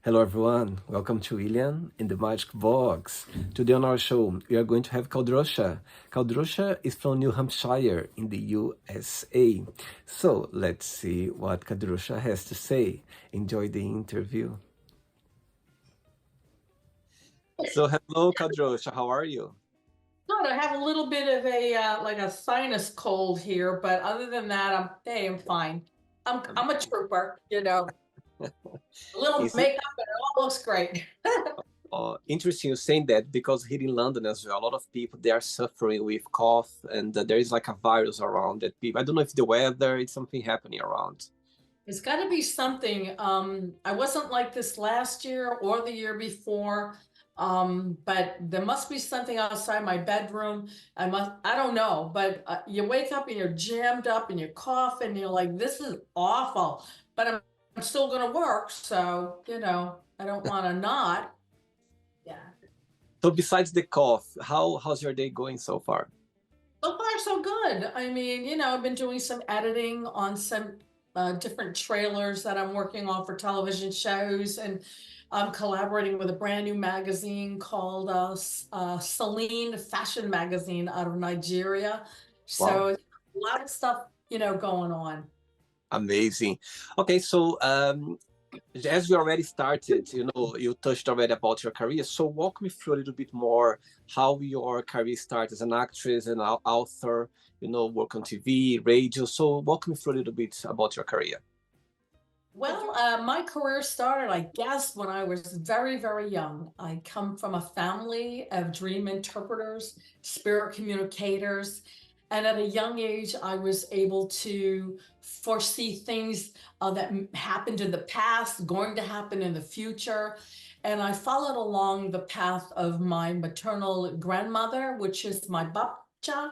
Hello everyone, welcome to William in the Magic Box. Today on our show, we are going to have Kadrolsha. Kadrolsha is from New Hampshire in the USA. So let's see what Kadrolsha has to say. Enjoy the interview. So hello Kadrolsha, how are you? Good. I have a little bit of a like a sinus cold here, but other than that, I'm fine. I'm a trooper. A little Is it makeup and it all looks great. interesting you saying that because here in London as well, a lot of people they are suffering with cough and there is like a virus around that people. I don't know if the weather, it's something happening around. It's got to be something. I wasn't like this last year or the year before, but there must be something outside my bedroom. I don't know, but you wake up and you're jammed up and you cough and you're like, this is awful. But I'm still going to work, so I don't want to not. Yeah. So besides the cough, how's your day going so far? So far, so good. I mean, I've been doing some editing on some different trailers that I'm working on for television shows, and I'm collaborating with a brand new magazine called Celine Fashion Magazine out of Nigeria. Wow. So a lot of stuff, going on. Amazing. Okay, so as we already started, you touched already about your career. So walk me through a little bit more how your career started as an actress and author, work on TV, radio. So walk me through a little bit about your career. Well, my career started, I guess, when I was very, very young. I come from a family of dream interpreters, spirit communicators, and at a young age, I was able to foresee things that happened in the past, going to happen in the future. And I followed along the path of my maternal grandmother, which is my babcia,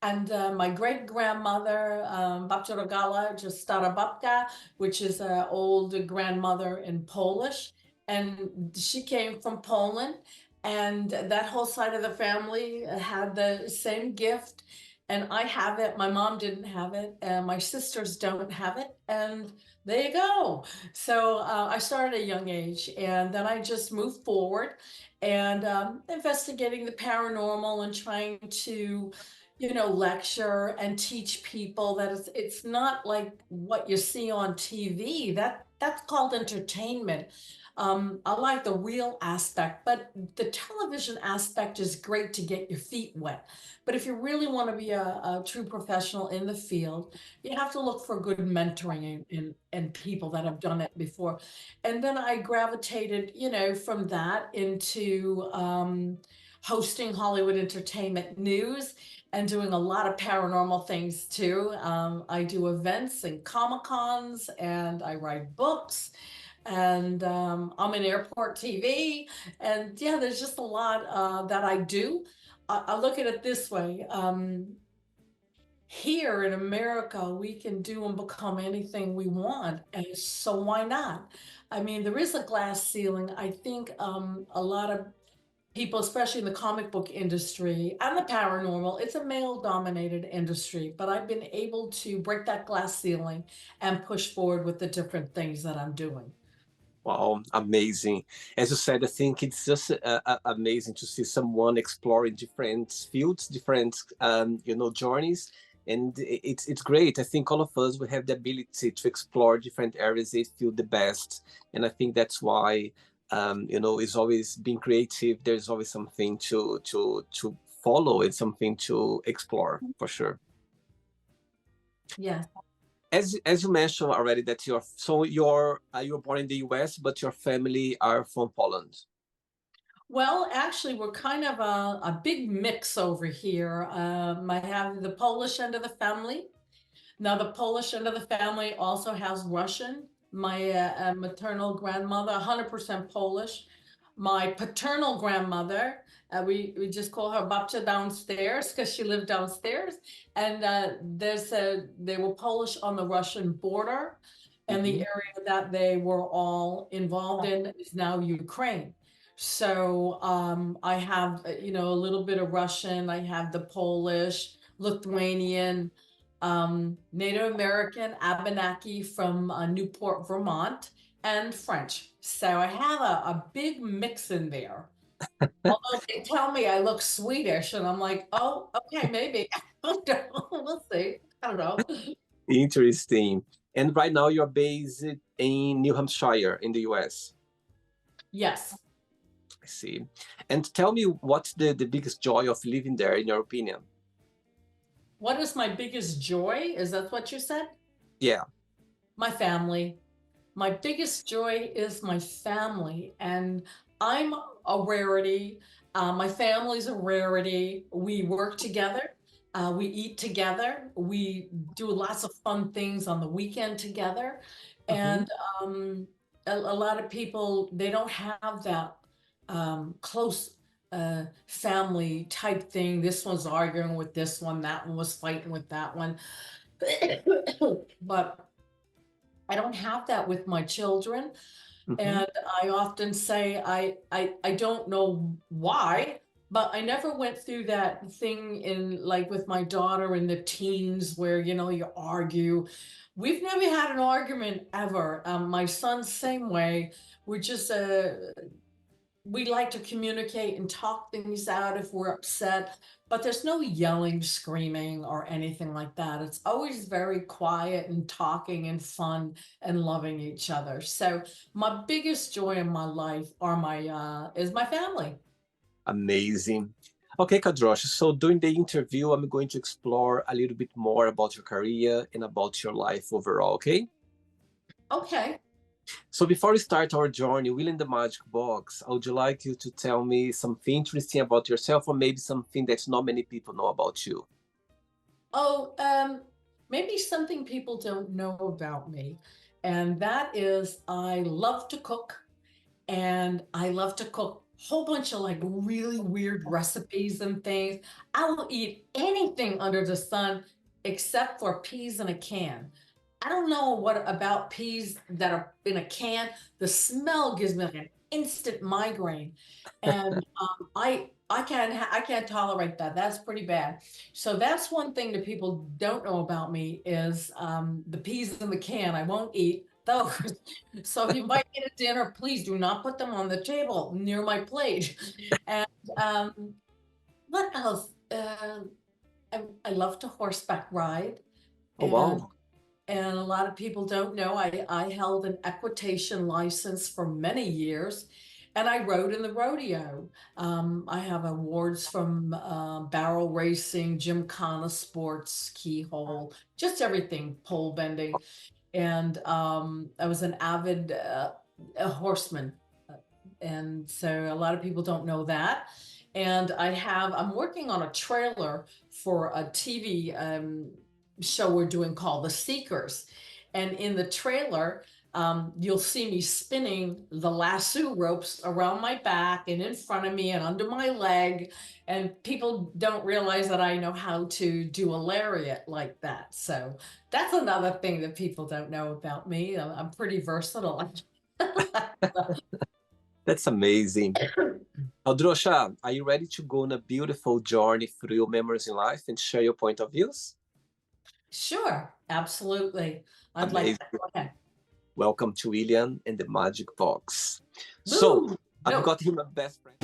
and my great grandmother, babcia Rogala, just stara babka, which is an old grandmother in Polish. And she came from Poland. And that whole side of the family had the same gift. And I have it. My mom didn't have it. And my sisters don't have it. And there you go. So I started at a young age. And then I just moved forward and investigating the paranormal and trying to lecture and teach people that it's not like what you see on TV. That's called entertainment. I like the real aspect, but the television aspect is great to get your feet wet. But if you really want to be a true professional in the field, you have to look for good mentoring and people that have done it before. And then I gravitated, from that into hosting Hollywood Entertainment News and doing a lot of paranormal things too. I do events and Comic Cons and I write books and I'm in airport TV. And yeah, there's just a lot that I do. I look at it this way. Here in America, we can do and become anything we want. And so why not? I mean, there is a glass ceiling. I think a lot of people, especially in the comic book industry and the paranormal, it's a male dominated industry, but I've been able to break that glass ceiling and push forward with the different things that I'm doing. Wow, amazing. As you said, I think it's just amazing to see someone exploring different fields, different, journeys. And it's great. I think all of us, we have the ability to explore different areas they feel the best. And I think that's why, it's always being creative. There's always something to follow and something to explore for sure. Yes. As you mentioned already that you're born in the US, but your family are from Poland. Well, actually, we're kind of a big mix over here. I have the Polish end of the family. Now, the Polish end of the family also has Russian. My maternal grandmother, 100% Polish. My paternal grandmother, we just call her babcia downstairs because she lived downstairs. And they were Polish on the Russian border. And the Mhm. area that they were all involved in is now Ukraine. So I have, a little bit of Russian. I have the Polish, Lithuanian, Native American Abenaki from Newport, Vermont, and French. So I have a big mix in there. Although they tell me I look Swedish, and I'm like, oh, okay, maybe. We'll see. I don't know. Interesting. And right now you're based in New Hampshire in the US. Yes. I see. And tell me what's the biggest joy of living there in your opinion? What is my biggest joy? Is that what you said? Yeah. My family. My biggest joy is my family, and I'm a rarity. My family's a rarity. We work together. We eat together. We do lots of fun things on the weekend together. Mhm. And a lot of people, they don't have that close family type thing. This one's arguing with this one, that one was fighting with that one. But I don't have that with my children. Mhm. And I often say I don't know why, but I never went through that thing in like with my daughter in the teens where you argue. We've never had an argument ever. My son's same way. We're just we like to communicate and talk things out if we're upset, but there's no yelling, screaming, or anything like that. It's always very quiet and talking and fun and loving each other. So my biggest joy in my life are my is my family. Amazing. Okay, Kadrolsha. So during the interview, I'm going to explore a little bit more about your career and about your life overall, okay? Okay. So before we start our journey within the magic box, I would like you to tell me something interesting about yourself or maybe something that not many people know about you. Oh, maybe something people don't know about me, and that is I love to cook. And I love to cook a whole bunch of like really weird recipes and things. I will eat anything under the sun except for peas in a can. I don't know what about peas that are in a can. The smell gives me like an instant migraine, and I can't tolerate that. That's pretty bad. So that's one thing that people don't know about me is the peas in the can. I won't eat those. So if you invite me to dinner, please do not put them on the table near my plate. And what else? I love to horseback ride, Oh, and wow. a lot of people don't know I held an equitation license for many years, and I rode in the rodeo. I have awards from barrel racing, gymkhana sports, keyhole, just everything, pole bending. And I was an avid a horseman, uh, and so a lot of people don't know that. And I'm working on a trailer for a TV show we're doing called The Seekers, and in the trailer. You'll see me spinning the lasso ropes around my back and in front of me and under my leg. And people don't realize that I know how to do a lariat like that. So that's another thing that people don't know about me. I'm pretty versatile. That's amazing. Kadrolsha, are you ready to go on a beautiful journey through your memories in life and share your point of views? Sure, absolutely. I'd like Amazing. that. Go ahead. Welcome to William and the Magic Box. So, Woo! I've Go. got here my best friend.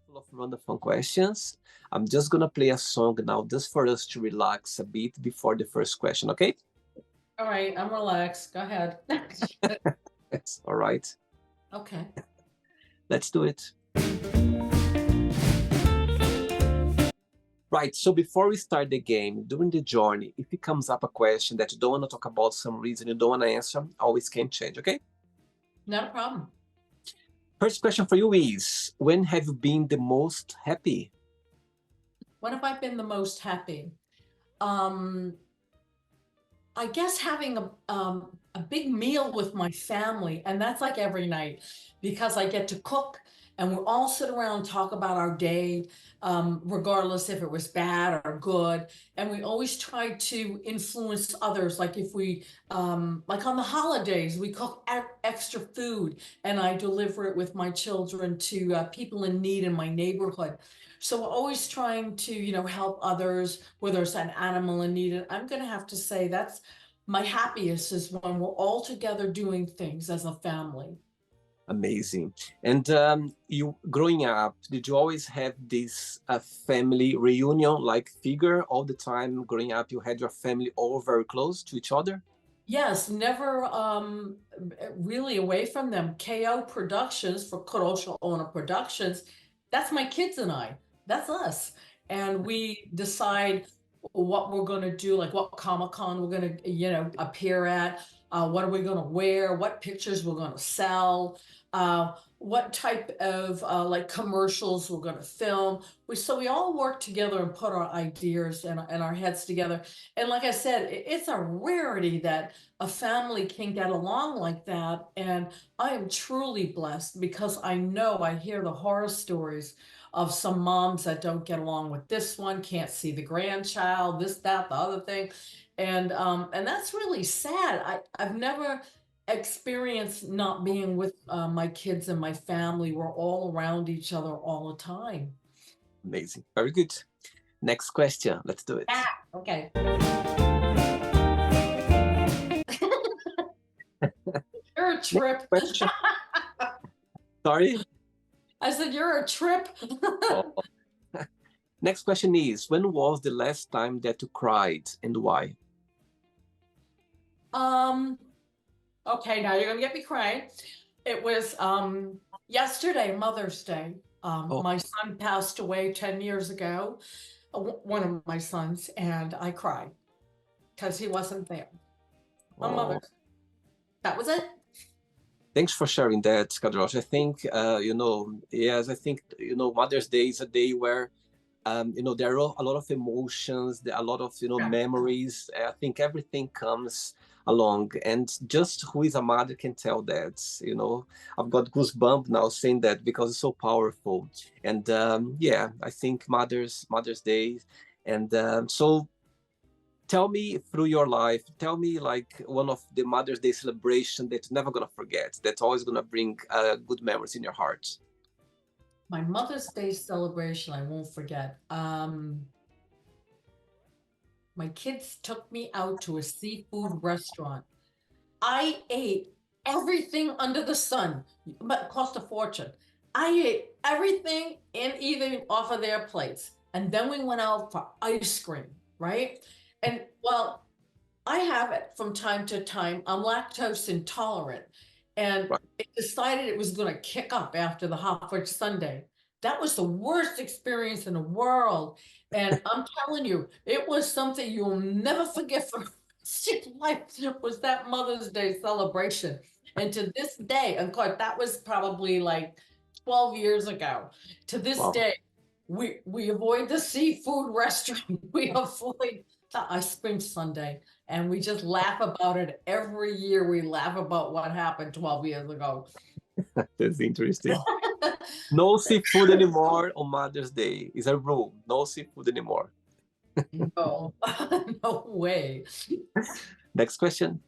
Full of wonderful questions. I'm just gonna play a song now just for us to relax a bit before the first question, okay? All right, I'm relaxed. Go ahead. Yes, all right. Okay. Let's do it. Right, so before we start the game, during the journey, if it comes up a question that you don't want to talk about some reason you don't want to answer, always can change, okay? Not a problem. First question for you is, when have you been the most happy? When have I been the most happy? Um, I guess having a big meal with my family, and that's like every night because I get to cook and we all sit around and talk about our day, regardless if it was bad or good. And we always try to influence others. Like if we, like on the holidays, we cook extra food and I deliver it with my children to people in need in my neighborhood. So we're always trying to, help others, whether it's an animal in need. And I'm going to have to say that's my happiest is when we're all together doing things as a family. Amazing. And you growing up, did you always have this family reunion like figure all the time? Growing up, you had your family all very close to each other? Yes, never really away from them. KO Productions for Kadrolsha Ona Productions, that's my kids and I. That's us. And we decide what we're going to do, like what Comic-Con we're going to, appear at, what are we going to wear, what pictures we're going to sell, what type of like commercials we're going to film. So we all work together and put our ideas and our heads together. And like I said, it's a rarity that a family can get along like that. And I am truly blessed because I hear the horror stories of some moms that don't get along with this one, can't see the grandchild, this, that, the other thing. And that's really sad. I've never experienced not being with my kids and my family. We're all around each other all the time. Amazing. Very good. Next question. Let's do it. Ah, okay. You're a Next trip. question. Sorry. I said, you're a trip. Oh. Next question is, when was the last time that you cried and why? Um, okay, now you're gonna get me crying. It was yesterday, Mother's Day. Oh, My son passed away 10 years ago, one of my sons, and I cried because he wasn't there on oh. Mother's. That was it. Thanks for sharing that, Kadrolsh. I think, yes, I think, Mother's Day is a day where, there are a lot of emotions, there are a lot of, Yeah. memories. I think everything comes along. And just who is a mother can tell that, I've got goosebumps now saying that because it's so powerful. And yeah, I think Mother's Day. And so tell me through your life, tell me like one of the Mother's Day celebration that you're never gonna forget, that's always gonna bring good memories in your heart. My Mother's Day celebration, I won't forget. My kids took me out to a seafood restaurant. I ate everything under the sun, but it cost a fortune. I ate everything and even off of their plates. And then we went out for ice cream, right? And well, I have it from time to time. I'm lactose intolerant, and Right. it decided it was going to kick up after the hot fudge sundae. That was the worst experience in the world. And I'm telling you, it was something you'll never forget for the rest of your life. It was that Mother's Day celebration. And to this day, of course, that was probably like 12 years ago. To this Wow. day, we avoid the seafood restaurant. We avoid the ice cream sundae. And we just laugh about it every year. We laugh about what happened 12 years ago. That's interesting. No seafood anymore on Mother's Day is a rule. No seafood anymore. No, no way. Next question.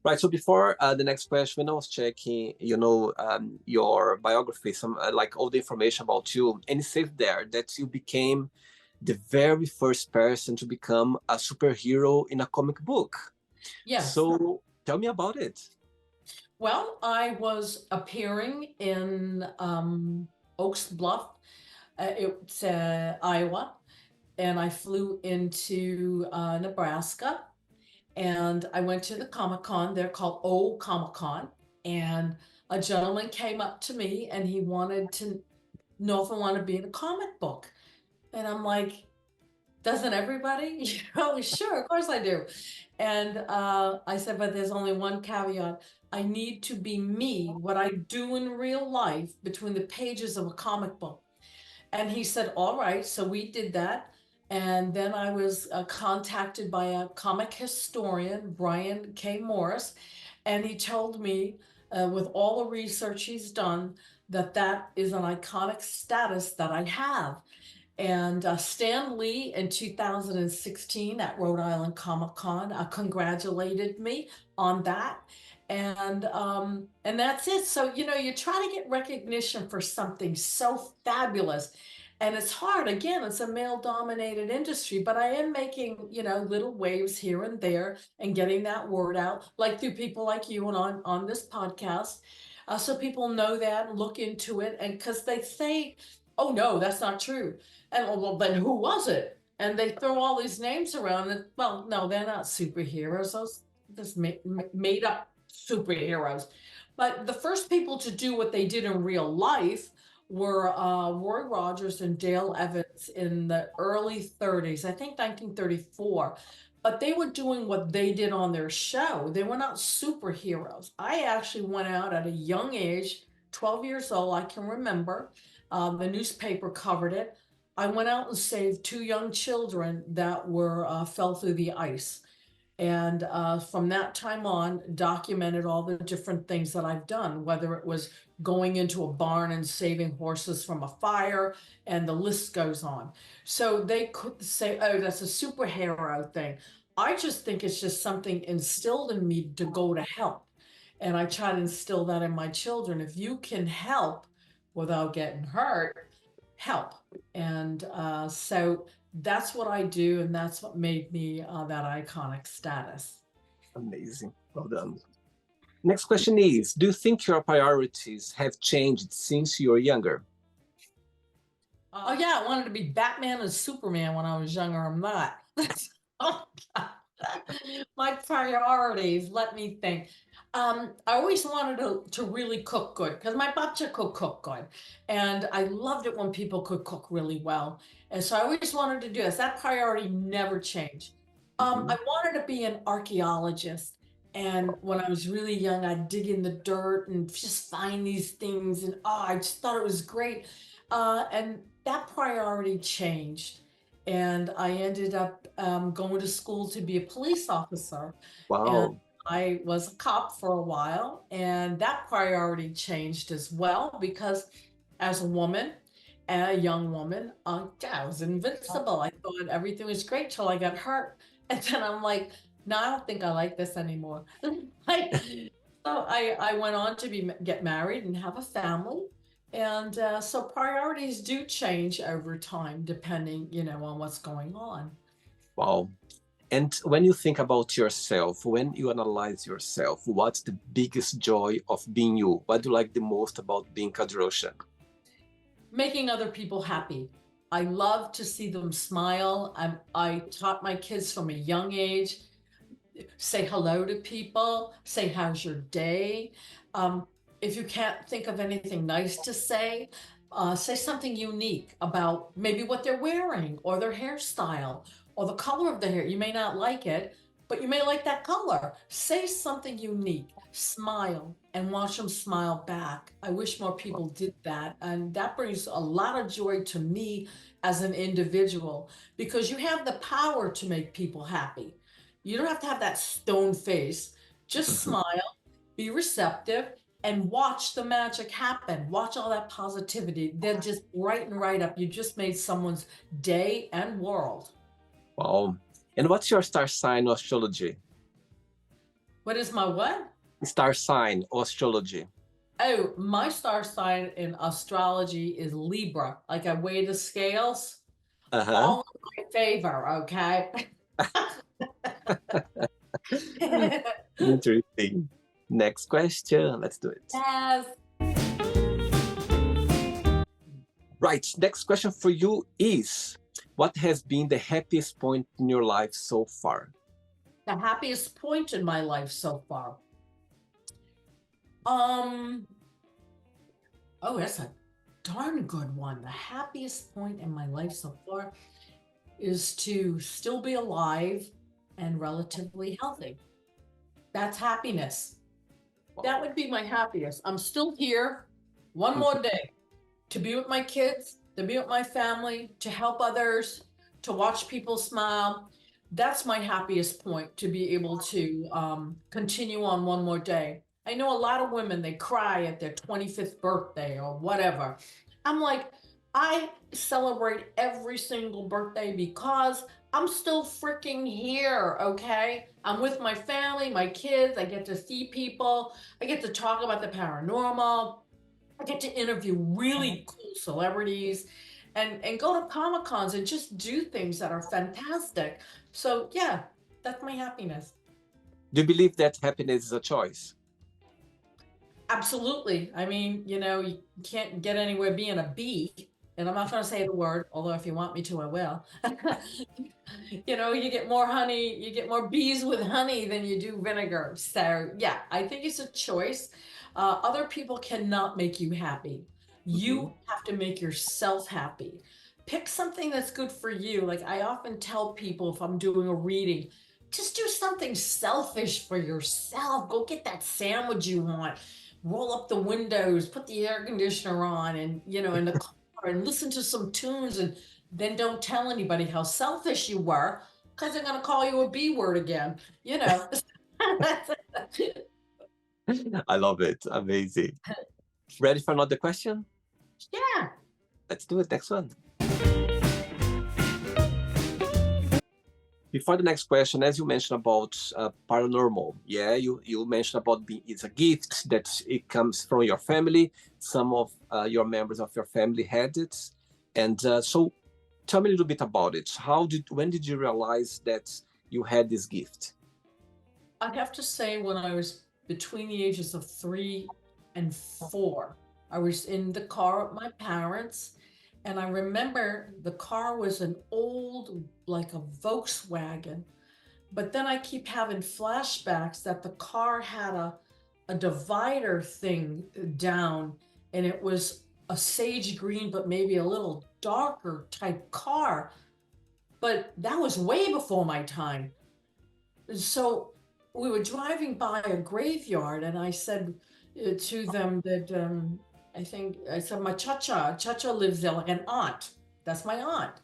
Right. So before the next question, when I was checking, your biography, some like all the information about you, and it says there that you became the very first person to become a superhero in a comic book. Yes. So tell me about it. Well, I was appearing in Oaks Bluff, it's Iowa, and I flew into Nebraska, and I went to the Comic-Con. They're called Old Comic-Con, and a gentleman came up to me and he wanted to know if I want to be in a comic book. And I'm like, doesn't everybody? Sure, of course I do. And I said, but there's only one caveat. I need to be me, what I do in real life between the pages of a comic book. And he said, all right. So we did that. And then I was contacted by a comic historian, Brian K. Morris, and he told me, with all the research he's done, that that is an iconic status that I have. And Stan Lee in 2016 at Rhode Island Comic Con congratulated me on that. And that's it. So, you try to get recognition for something so fabulous. And it's hard. Again, it's a male-dominated industry, but I am making, little waves here and there and getting that word out, like through people like you and on this podcast. So people know that and look into it. And because they say, oh no, that's not true. And well, then who was it? And they throw all these names around. And well, no, they're not superheroes. Those just made up superheroes. But the first people to do what they did in real life were Roy Rogers and Dale Evans in the early 30s, I think 1934. But they were doing what they did on their show. They were not superheroes. I actually went out at a young age, 12 years old, I can remember. The newspaper covered it. I went out and saved two young children that were fell through the ice. And from that time on, documented all the different things that I've done, whether it was going into a barn and saving horses from a fire, and the list goes on. So they could say, oh, that's a superhero thing. I just think it's just something instilled in me to go to help. And I try to instill that in my children. If you can help without getting hurt, help. And so that's what I do, and that's what made me that iconic status. Amazing. Well done. Next question is, do you think your priorities have changed since you were younger? Oh yeah, I wanted to be Batman and Superman when I was younger. I'm not. Oh, God. My priorities, let me think. I always wanted to really cook good because my butcher could cook good. And I loved it when people could cook really well. And so I always wanted to do this. That priority never changed. Mhm. I wanted to be an archaeologist. And when I was really young, I'd dig in the dirt and just find these things. And I just thought it was great. And that priority changed. And I ended up going to school to be a police officer. And Wow. I was a cop for a while. And that priority changed as well because as a woman, a young woman, I was invincible. I thought everything was great till I got hurt. And then I'm like, no, I don't think I like this anymore. Like, so I went on to get married and have a family. And so priorities do change over time, depending, on what's going on. Wow. And when you think about yourself, when you analyze yourself, what's the biggest joy of being you? What do you like the most about being Kadrolsha? Making other people happy. I love to see them smile. I taught my kids from a young age, say hello to people, say how's your day. Um, if you can't think of anything nice to say something unique about maybe what they're wearing or their hairstyle or the color of the hair. You may not like it, but you may like that color. Say something unique, smile, and watch them smile back. I wish more people did that. And that brings a lot of joy to me as an individual because you have the power to make people happy. You don't have to have that stone face. Just Mhm. smile, be receptive, and watch the magic happen. Watch all that positivity. They'll just brighten right up. You just made someone's day and world. Wow. And what's your star sign or astrology? What is my what? Star sign or astrology. Oh, my star sign in astrology is Libra. Like I weigh the scales, Uh-huh. all in my favor, okay? Interesting. Next question. Let's do it. Yes. Right. Next question for you is, what has been the happiest point in your life so far? The happiest point in my life so far. Um, oh, that's a darn good one. The happiest point in my life so far is to still be alive and relatively healthy. That's happiness. That Wow. would be my happiest. I'm still here one more day to be with my kids, to be with my family, to help others, to watch people smile. That's my happiest point to be able to continue on one more day. I know a lot of women, they cry at their 25th birthday or whatever. I'm like, I celebrate every single birthday because I'm still freaking here, okay? I'm with my family, my kids. I get to see people. I get to talk about the paranormal. I get to interview really cool celebrities and go to Comic Cons and just do things that are fantastic. So yeah, that's my happiness. Do you believe that happiness is a choice? Absolutely. I mean, you can't get anywhere being a bee. And I'm not going to say the word, although if you want me to, I will. You get more honey, you get more bees with honey than you do vinegar. So, yeah, I think it's a choice. Other people cannot make you happy. Hmm. You have to make yourself happy. Pick something that's good for you. Like I often tell people if I'm doing a reading, just do something selfish for yourself. Go get that sandwich you want, roll up the windows, put the air conditioner on, and in the car, and listen to some tunes, and then don't tell anybody how selfish you were, because they're gonna call you a B word again. You know. I love it. Amazing. Ready for another question? Yeah. Let's do it. Next one. Before the next question, as you mentioned about paranormal, yeah, you mentioned about being it's a gift that it comes from your family. Some of your members of your family had it, and so tell me a little bit about it. When did you realize that you had this gift? I'd have to say when I was between the ages of 3 and 4, I was in the car with my parents, and I remember the car was an old, like a Volkswagen. But then I keep having flashbacks that the car had a divider thing down, and it was a sage green, but maybe a little darker type car. But that was way before my time. So we were driving by a graveyard, and I said to them that I said, my cha-cha lives there, like an aunt. That's my aunt.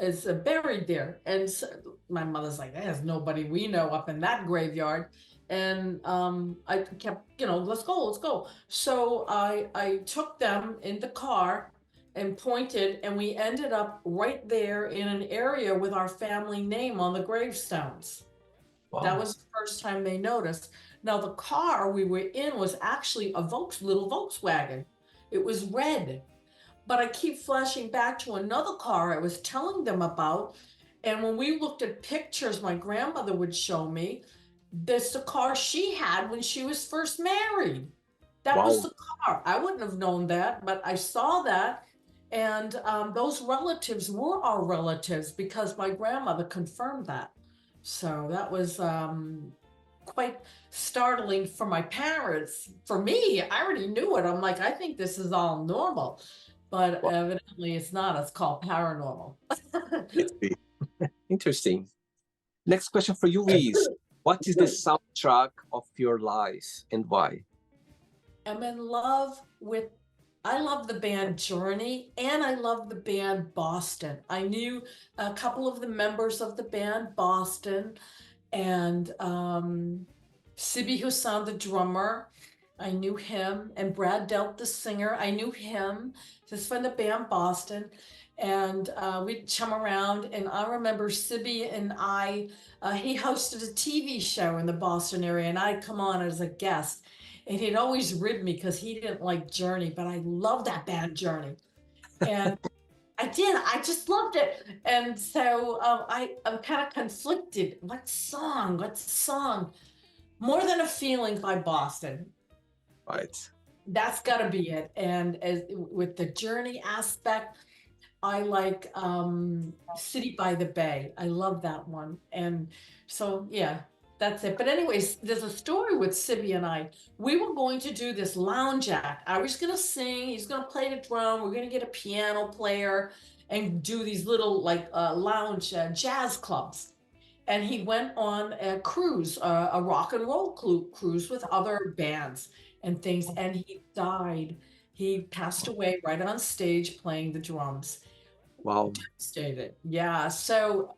Is buried there. And so my mother's like, there's nobody we know up in that graveyard. And I kept, let's go, let's go. So I took them in the car and pointed, and we ended up right there in an area with our family name on the gravestones. That Wow. was the first time they noticed. Now, the car we were in was actually a little Volkswagen. It was red, but I keep flashing back to another car I was telling them about. And when we looked at pictures my grandmother would show me, that's the car she had when she was first married. That was Wow. the car. I wouldn't have known that, but I saw that. And those relatives were our relatives because my grandmother confirmed that. So that was quite startling for my parents. For me, I already knew it. I'm like, I think this is all normal, but Wow. evidently it's not. It's called paranormal. I see. Interesting. Next question for you is, what is the soundtrack of your life and why? I'm in love with I love the band Journey, and I love the band Boston. I knew a couple of the members of the band Boston, and Sibi Hussain, the drummer. I knew him, and Brad Delp, the singer. I knew him just from the band Boston, and we'd chum around. And I remember Sibi and I. He hosted a TV show in the Boston area, and I'd come on as a guest. And he'd always rib me because he didn't like Journey, but I love that band Journey. And I did. I just loved it. And so I'm kind of conflicted. What song? What song? More Than a Feeling by Boston. Right. That's got to be it. And with the Journey aspect, I like City by the Bay. I love that one. And so, yeah, that's it. But anyways, there's a story with Sibby and I. We were going to do this lounge act. I was going to sing. He's going to play the drum. We're going to get a piano player and do these little like lounge jazz clubs. And he went on a cruise, a rock and roll cruise with other bands and things. And he died. He passed away right on stage playing the drums. Wow. Devastated. Yeah. So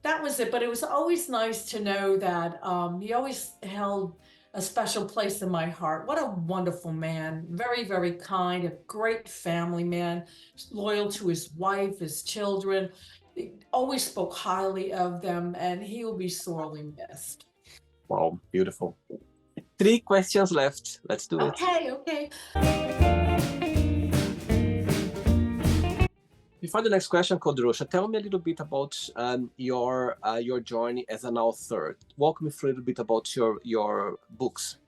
that was it. But it was always nice to know that he always held a special place in my heart. What a wonderful man. Very, very kind, a great family man, loyal to his wife, his children. He always spoke highly of them, and he will be sorely missed. Wow, beautiful. Three questions left. Let's do it. Okay, okay. Before the next question, Kadrolsha, tell me a little bit about your journey as an author. Walk me through a little bit about your books.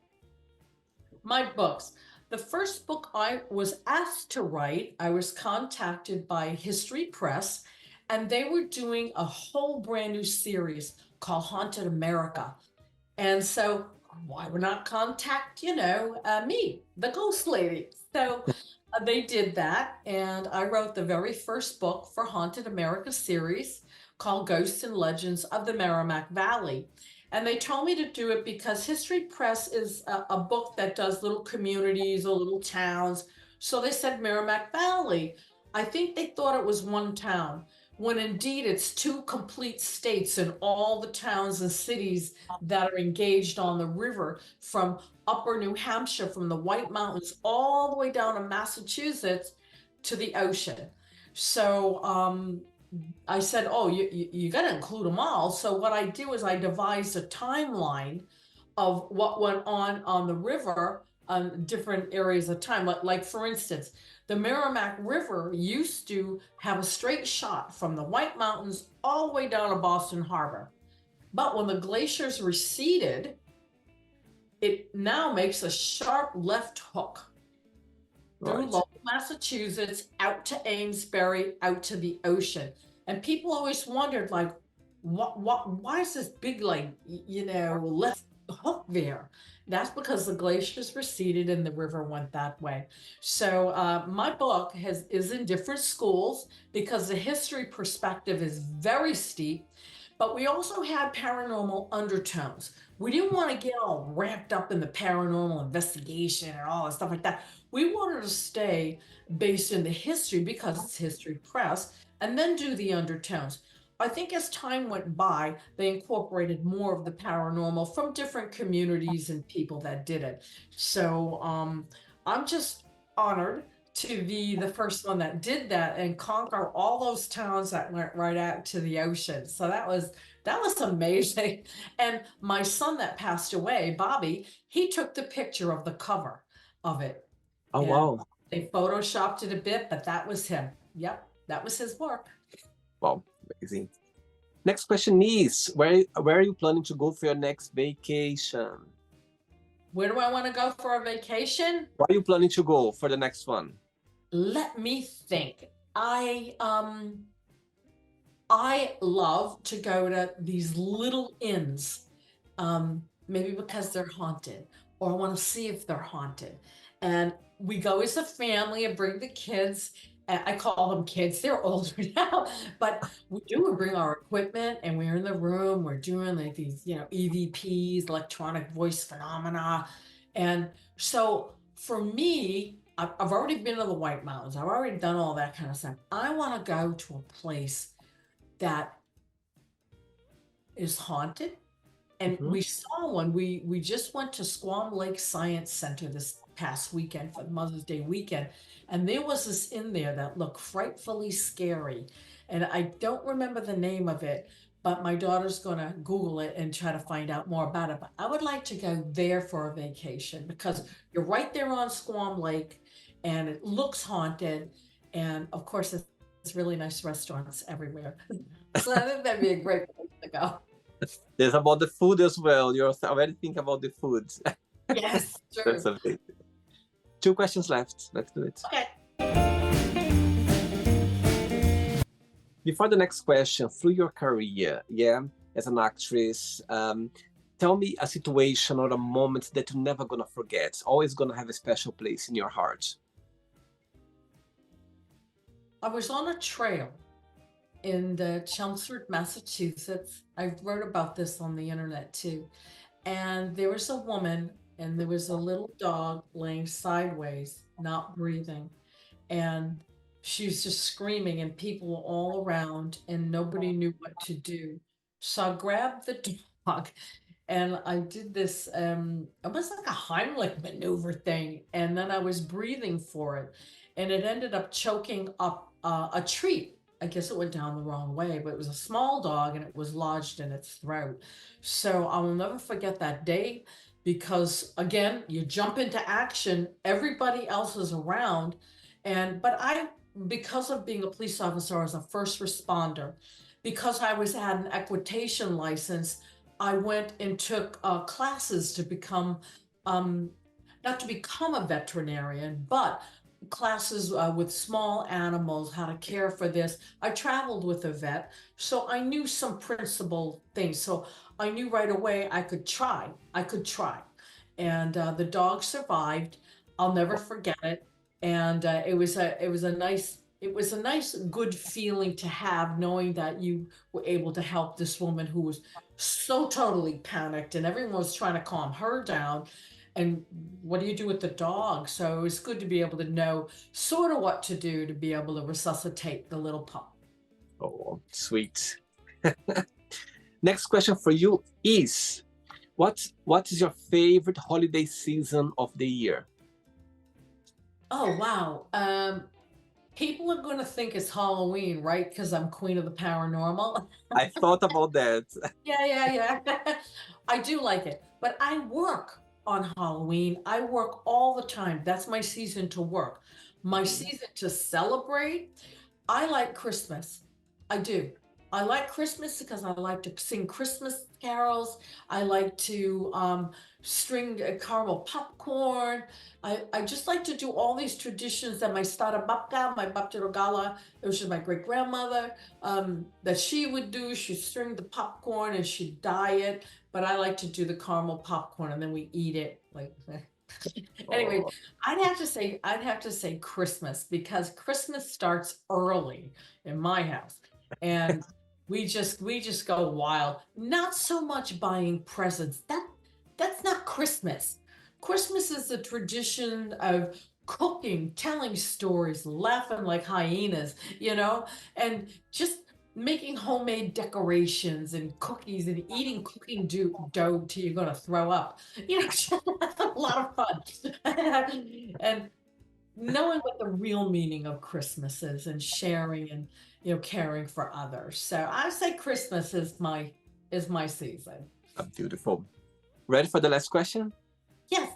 My books. The first book I was asked to write, I was contacted by History Press, and they were doing a whole brand new series called Haunted America. And so, why would not contact, me, the ghost lady? So they did that, and I wrote the very first book for Haunted America series called Ghosts and Legends of the Merrimack Valley. And they told me to do it because History Press is a book that does little communities or little towns. So they said Merrimack Valley. I think they thought it was one town, when indeed it's two complete states and all the towns and cities that are engaged on the river from upper New Hampshire, from the White Mountains all the way down to Massachusetts to the ocean. So I said, oh, you got to include them all. So what I do is I devised a timeline of what went on the river on different areas of time. Like for instance, the Merrimack River used to have a straight shot from the White Mountains all the way down to Boston Harbor. But when the glaciers receded, it now makes a sharp left hook through Right. Lowell, Massachusetts, out to Amesbury, out to the ocean. And people always wondered, like, why is this big, like, left hook there? That's because the glaciers receded and the river went that way. So my book is in different schools because the history perspective is very steep, but we also had paranormal undertones. We didn't want to get all ramped up in the paranormal investigation and all that stuff like that. We wanted to stay based in the history because it's History Press, and then do the undertones. I think as time went by, they incorporated more of the paranormal from different communities and people that did it. So I'm just honored to be the first one that did that and conquer all those towns that went right out to the ocean. So that was amazing. And my son that passed away, Bobby, he took the picture of the cover of it, Oh and wow. they photoshopped it a bit, but that was him. Yep, that was his work. Wow, amazing. Next question is where are you planning to go for your next vacation? Where do I want to go for a vacation? Where are you planning to go for the next one? Let me think. I love to go to these little inns, maybe because they're haunted, or I want to see if they're haunted. And we go as a family and bring the kids. And I call them kids, they're older now, but we do bring our equipment and we're in the room, we're doing like these, EVPs, electronic voice phenomena. And so for me, I've already been to the White Mountains, I've already done all that kind of stuff. I want to go to a place that is haunted. And Mhm. we saw one. We just went to Squam Lake Science Center this past weekend for Mother's Day weekend, and there was this in there that looked frightfully scary. And I don't remember the name of it, but my daughter's gonna Google it and try to find out more about it. But I would like to go there for a vacation because you're right there on Squam Lake, and it looks haunted. And of course, it's really nice restaurants everywhere. So I think that'd be a great place to go. There's about the food as well. You're already thinking about the food. Yes, That's true. amazing. Two questions left. Let's do it. Okay. Before the next question, through your career, yeah, as an actress, tell me a situation or a moment that you're never gonna forget. Always gonna have a special place in your heart. I was on a trail in the Chelmsford, Massachusetts. I wrote about this on the internet too. And there was a woman and there was a little dog laying sideways, not breathing. And she was just screaming, and people were all around, and nobody knew what to do. So I grabbed the dog and I did this almost like a Heimlich maneuver thing, and then I was breathing for it, and it ended up choking up a tree. I guess it went down the wrong way, but it was a small dog and it was lodged in its throat. So I will never forget that day because again, you jump into action, everybody else is around. Because of being a police officer, as a first responder, because I was had an equitation license, I went and took classes to become, um, not to become a veterinarian, but classes with small animals, how to care for this. I traveled with a vet, so I knew some principal things. So I knew right away I could try. I could try. And the dog survived. I'll never forget it. And it was a nice good feeling to have, knowing that you were able to help this woman who was so totally panicked and everyone was trying to calm her down. And what do you do with the dog? So it was good to be able to know sort of what to do to be able to resuscitate the little pup. Oh, sweet. Next question for you is, what is your favorite holiday season of the year? Oh, wow. People are going to think it's Halloween, right? Because I'm queen of the paranormal. I thought about that. Yeah, yeah, yeah. I do like it, but I work on Halloween. I work all the time. That's my season to work. My Mhm. season to celebrate, I like Christmas. I do. I like Christmas because I like to sing Christmas carols. I like to string caramel popcorn. I just like to do all these traditions that my stara babka, my babka rogala, which is my great grandmother, that she would do. She'd string the popcorn and she'd dye it, but I like to do the caramel popcorn and then we eat it like. Anyway, Oh, I'd have to say Christmas because Christmas starts early in my house. And we just go wild. Not so much buying presents. That's not Christmas. Christmas is the tradition of cooking, telling stories, laughing like hyenas, and just making homemade decorations and cookies and eating cooking dough till you're going to throw up. That's a lot of fun. And knowing what the real meaning of Christmas is and sharing and caring for others. So I say Christmas is my season. beautiful. Ready for the last question? Yes.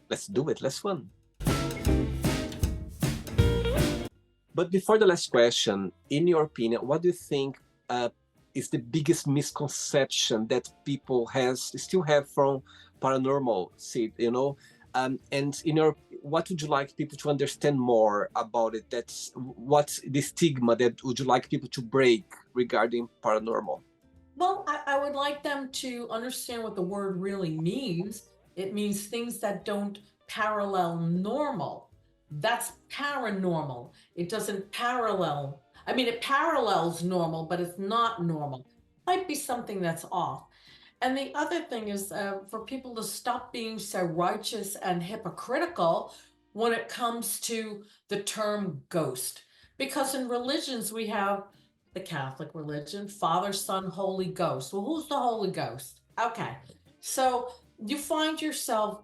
Let's do it. Let's one. But before the last question, in your opinion, what do you think is the biggest misconception that people still have from paranormal? See, and in your, what would you like people to understand more about it? That's what's the stigma that would you like people to break regarding paranormal? Well, I would like them to understand what the word really means. It means things that don't parallel normal. That's paranormal. It doesn't parallel. I mean, it parallels normal, but it's not normal. Might be something that's off. And the other thing is for people to stop being so righteous and hypocritical when it comes to the term ghost. Because in religions, we have the Catholic religion, Father, Son, Holy Ghost. Well, who's the Holy Ghost? Okay. So you find yourself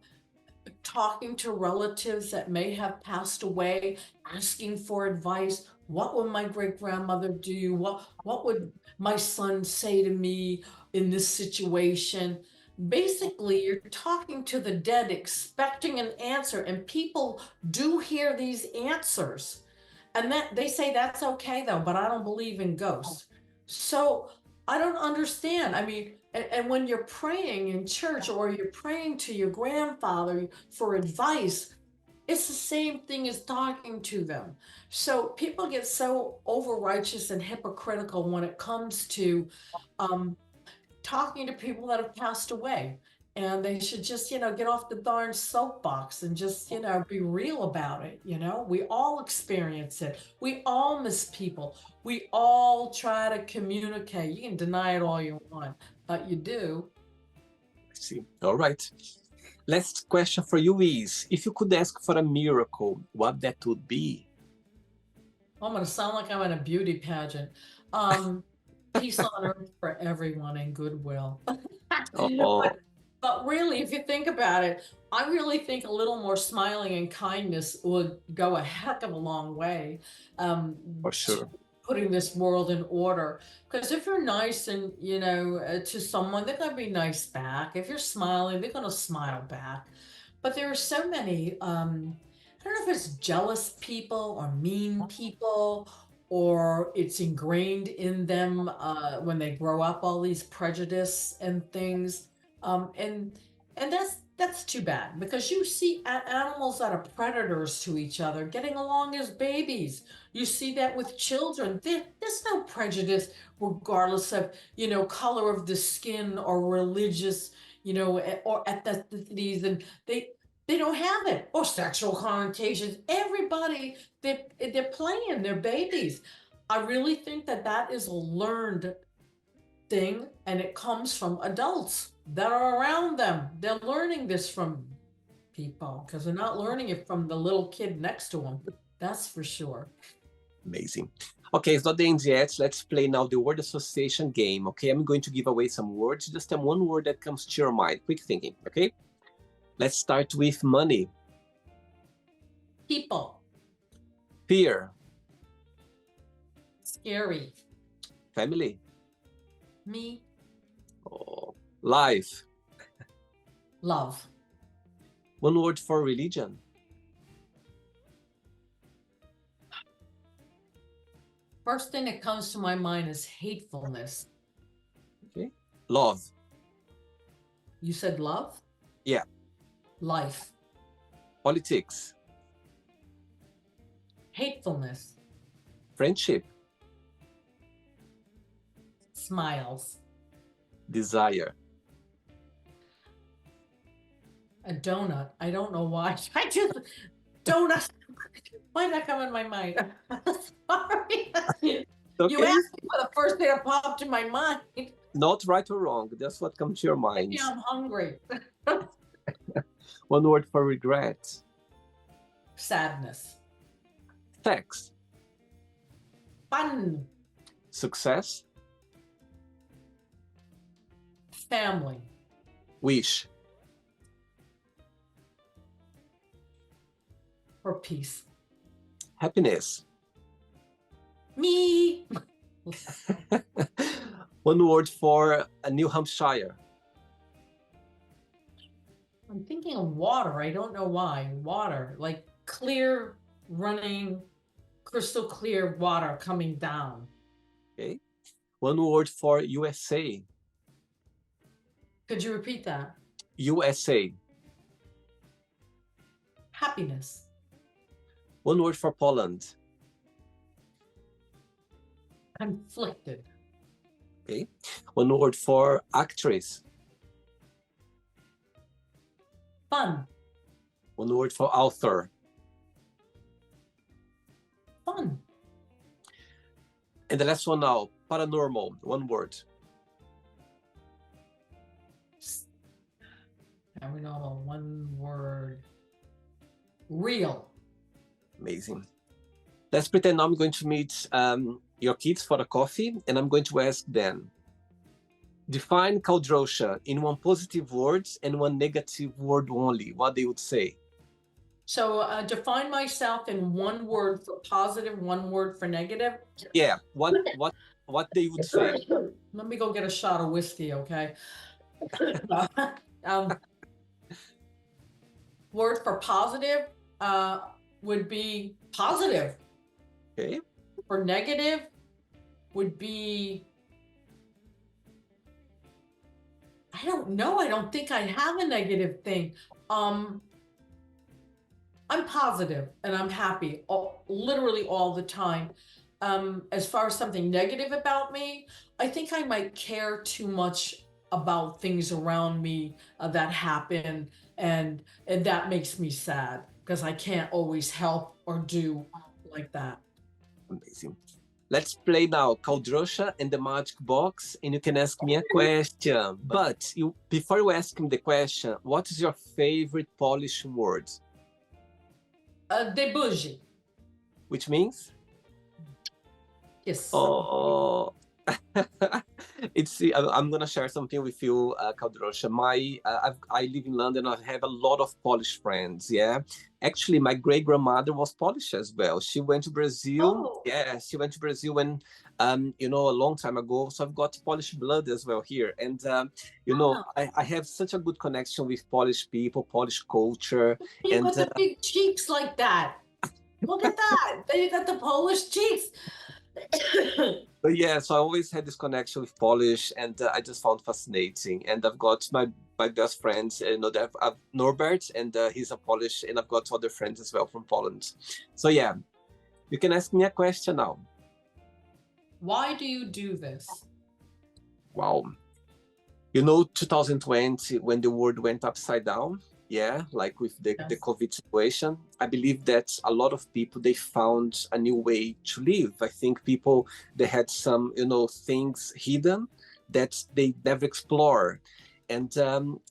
talking to relatives that may have passed away, asking for advice. What would my great grandmother do? What would my son say to me in this situation? Basically, you're talking to the dead, expecting an answer, and people do hear these answers. And that they say that's okay though, but I don't believe in ghosts. So I don't understand. I mean, and when you're praying in church or you're praying to your grandfather for advice, it's the same thing as talking to them. So people get so over righteous and hypocritical when it comes to um, talking to people that have passed away. And they should just, get off the darn soapbox and just, be real about it. We all experience it. We all miss people. We all try to communicate. You can deny it all you want, but you do. I see. All right. Last question for you is, if you could ask for a miracle, what that would be? I'm going to sound like I'm in a beauty pageant. Um, Peace on earth for everyone and goodwill. Oh, But really, if you think about it, I really think a little more smiling and kindness would go a heck of a long way. Um, for to sure. putting this world in order. Because if you're nice and, to someone, they're going to be nice back. If you're smiling, they're going to smile back. But there are so many, I don't know if it's jealous people or mean people, or it's ingrained in them when they grow up, all these prejudice and things. And that's too bad, because you see animals that are predators to each other getting along as babies. You see that with children. There's no prejudice regardless of, color of the skin or religious, or ethnicities, and they don't have it, or sexual connotations. Everybody, they're playing, they're babies. I really think that is a learned thing, and it comes from adults that are around them. They're learning this from people, because they're not learning it from the little kid next to them. That's for sure. Amazing. Okay, it's not the end yet. Let's play now the word association game. Okay, I'm going to give away some words. Just tell one word that comes to your mind. Quick thinking, okay? Let's start with money. People. Fear. Scary. Family. Me. Oh, life. Love. One word for religion. First thing that comes to my mind is hatefulness. Okay. Love. You said love? Yeah. Life. Politics. Hatefulness. Friendship. Smiles. Desire. A donut. I don't know why. I just donut. Why did that come in my mind? Sorry. Okay. You asked me for the first thing that popped in my mind. Not right or wrong. That's what comes to your mind. Maybe I'm hungry. One word for regret. Sadness. Sex. Fun. Success. Family. Wish. For peace. Happiness. Me. One word for New Hampshire. I'm thinking of water. I don't know why. Water, like clear, running, crystal clear water coming down. Okay. One word for USA. Could you repeat that? USA. Happiness. One word for Poland. Conflicted. Okay. One word for actress. Fun. One word for author. Fun. And the last one now, paranormal. One word. Paranormal. One word. Real. Amazing. Let's pretend now I'm going to meet your kids for a coffee, and I'm going to ask them, define Kadrolsha in one positive word and one negative word only. What they would say. So define myself in one word for positive, one word for negative. Yeah, what they would say. Let me go get a shot of whiskey, okay? Word for positive would be positive. Okay. For negative would be, I don't know. I don't think I have a negative thing. I'm positive and I'm happy literally all the time. As far as something negative about me, I think I might care too much about things around me that happen, and that makes me sad because I can't always help or do like that. Amazing. Let's play now Kadrolsha and the magic box, and you can ask me a question. But before you ask me the question, what is your favorite Polish word? Debuji. Which means? Yes. Oh, I'm gonna share something with you, Kadrolsha. I live in London. I have a lot of Polish friends. Yeah, actually, my great grandmother was Polish as well. She went to Brazil. Oh, Yeah, she went to Brazil when, a long time ago. So I've got Polish blood as well here, and wow. I have such a good connection with Polish people, Polish culture, You and got the big cheeks like that. Look at that. Then you got the Polish cheeks. but yeah, so I always had this connection with Polish, and I just found fascinating. And I've got my best friends, that I've Norbert, and he's a Polish, and I've got other friends as well from Poland. So yeah, you can ask me a question now. Why do you do this? Wow, 2020 when the world went upside down. Yeah, like with the Yes. COVID situation, I believe that a lot of people, they found a new way to live. I think people, they had some things hidden that they never explore. And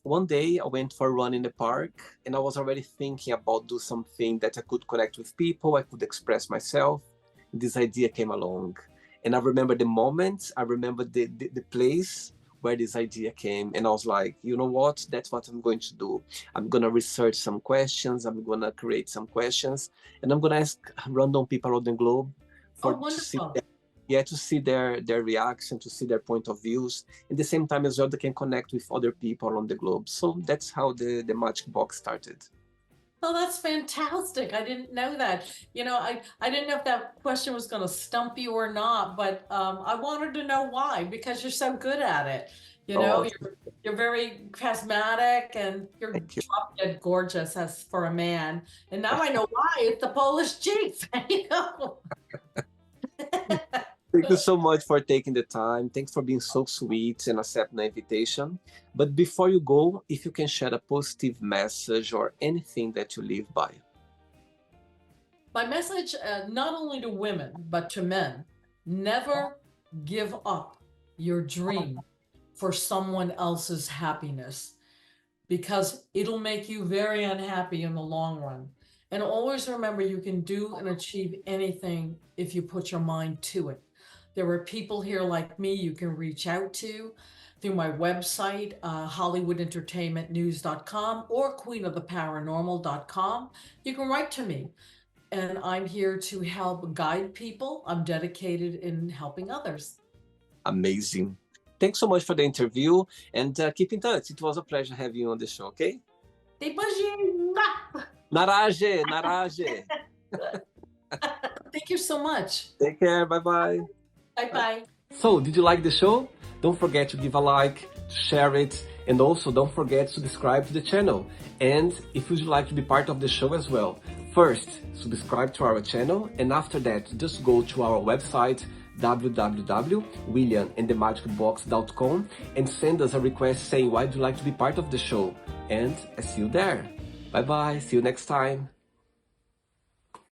one day I went for a run in the park, and I was already thinking about do something that I could connect with people, I could express myself. This idea came along, and I remember the moment, I remember the place where this idea came, and I was like, you know what, that's what I'm going to do. I'm going to research some questions, I'm going to create some questions, and I'm going to ask random people around the globe Oh, for to see wonderful. their, yeah, to see their reaction, to see their point of views. At the same time as well, they can connect with other people around the globe. So that's how the magic box started. Oh, that's fantastic. I didn't know that. I didn't know if that question was going to stump you or not, but I wanted to know why, because you're so good at it. Oh, You're very charismatic and you're thank you. drop dead gorgeous as for a man. And now I know why. It's the Polish cheeks. Thank you so much for taking the time. Thanks for being so sweet and accepting the invitation. But before you go, if you can share a positive message or anything that you live by. My message, not only to women, but to men, never give up your dream for someone else's happiness, because it'll make you very unhappy in the long run. And always remember, you can do and achieve anything if you put your mind to it. There are people here like me you can reach out to through my website, HollywoodEntertainmentNews.com or QueenOfTheParanormal.com. You can write to me, and I'm here to help guide people. I'm dedicated in helping others. Amazing. Thanks so much for the interview, and keep in touch. It was a pleasure having you on the show, okay? Na razie, na razie. Thank you so much. Take care. Bye-bye. Bye-bye. So, did you like the show? Don't forget to give a like, to share it, and also don't forget to subscribe to the channel. And if you'd like to be part of the show as well, first, subscribe to our channel, and after that, just go to our website, www.williamandthemagicbox.com, and send us a request saying why you'd like to be part of the show. And I see you there. Bye-bye. See you next time.